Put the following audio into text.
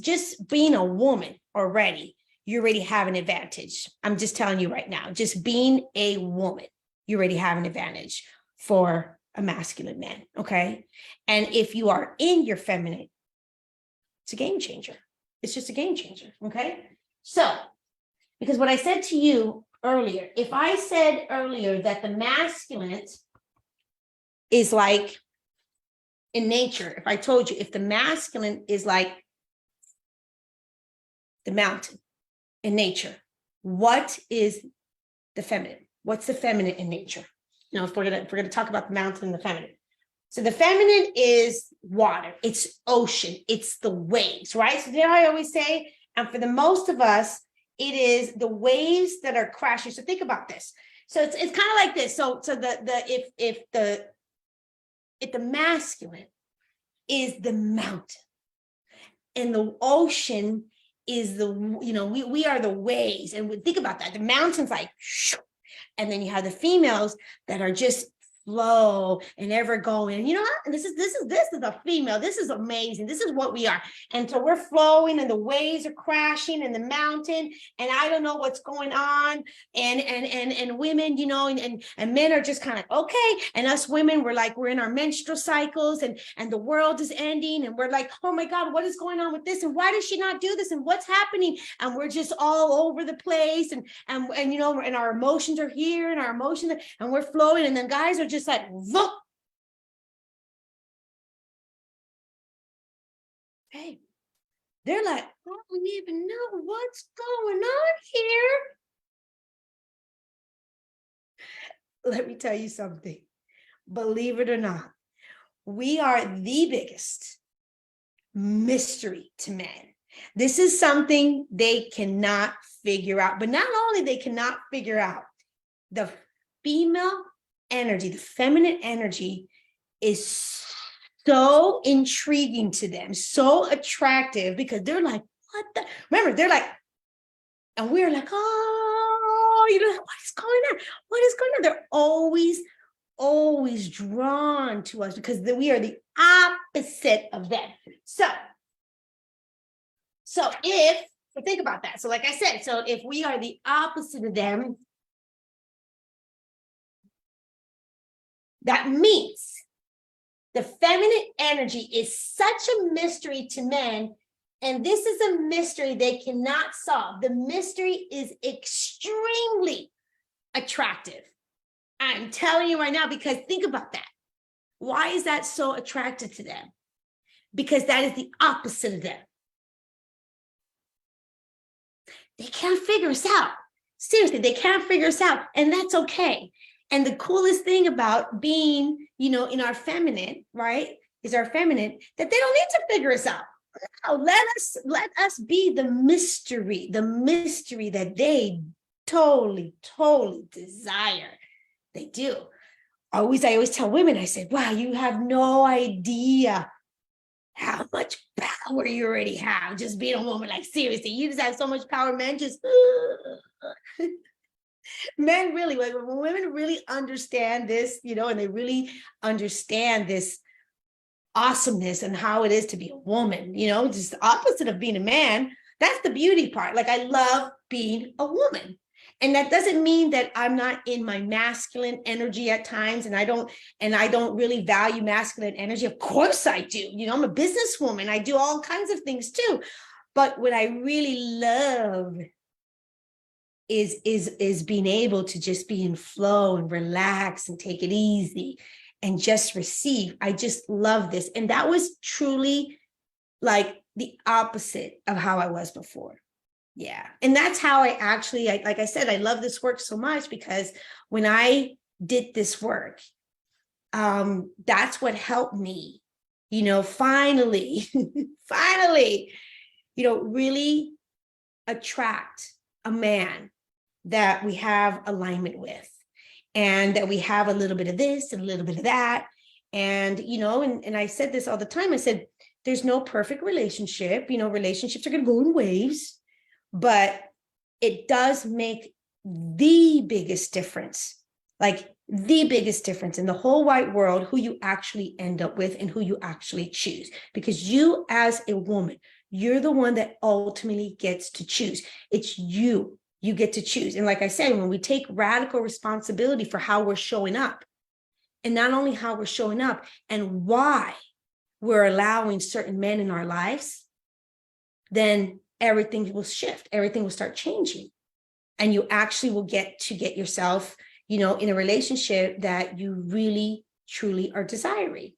just being a woman already, you already have an advantage. I'm just telling you right now, just being a woman, you already have an advantage for a masculine man, okay? And if you are in your feminine, it's a game changer. It's just a game changer, okay? So, because what I said to you earlier, if I said earlier that the masculine is like in nature, if I told you, if the masculine is like the mountain in nature, what is the feminine? What's the feminine in nature? You know, if we're gonna talk about the mountain and the feminine. So the feminine is water, it's ocean, it's the waves, right? So there I always say, and for the most of us, it is the waves that are crashing. So think about this. So it's kind of like this. So if the masculine is the mountain and the ocean is the, you know, we are the waves. And we think about that. The mountain's like, and then you have the females that are just flow and ever going. And you know what? And this is a female. This is amazing. This is what we are. And so we're flowing and the waves are crashing in the mountain. And I don't know what's going on. And women, you know, and men are just kind of okay. And us women, we're in our menstrual cycles and the world is ending. And we're like, oh my God, what is going on with this? And why does she not do this? And what's happening? And we're just all over the place. And you know, and our emotions are here and our emotions, and we're flowing. And then guys are just like, look, hey, they're like, I don't even know what's going on here. Let me tell you something. Believe it or not, we are the biggest mystery to men. This is something they cannot figure out. But not only they cannot figure out, the female energy, the feminine energy is so intriguing to them, so attractive, because they're like, what the? Remember, they're like, and we're like, oh, you know, what is going on? What is going on? They're always drawn to us because we are the opposite of them. So think about that. So like I said, so if we are the opposite of them, that means the feminine energy is such a mystery to men, and this is a mystery they cannot solve. The mystery is extremely attractive. I'm telling you right now, because think about that. Why is that so attractive to them? Because that is the opposite of them. They can't figure us out. Seriously, they can't figure us out, and that's okay. And the coolest thing about being, you know, in our feminine, right, is our feminine, that they don't need to figure us out. No, let us be the mystery that they totally desire. They do. I always tell women, I said, wow, you have no idea how much power you already have just being a woman. Like, seriously, you just have so much power. Men just men really, like, when women really understand this, you know, and they really understand this awesomeness and how it is to be a woman, you know, just the opposite of being a man. That's the beauty part. Like, I love being a woman. And that doesn't mean that I'm not in my masculine energy at times, and I don't really value masculine energy. Of course I do. You know, I'm a businesswoman. I do all kinds of things too. But what I really love is being able to just be in flow and relax and take it easy and just receive. I just love this. And that was truly like the opposite of how I was before. Yeah. And that's how I actually, like I said, I love this work so much, because when I did this work, that's what helped me, you know, finally, you know, really attract a man that we have alignment with, and that we have a little bit of this and a little bit of that. And, you know, and I said this all the time. I said, there's no perfect relationship. You know, relationships are going to go in waves, but it does make the biggest difference, like the biggest difference in the whole wide world, who you actually end up with and who you actually choose. Because you as a woman, You're the one that ultimately gets to choose. It's you. You get to choose. And like I said, when we take radical responsibility for how we're showing up, and not only how we're showing up and why we're allowing certain men in our lives, then everything will shift. Everything will start changing. And you actually will get yourself, in a relationship that you really, truly are desiring.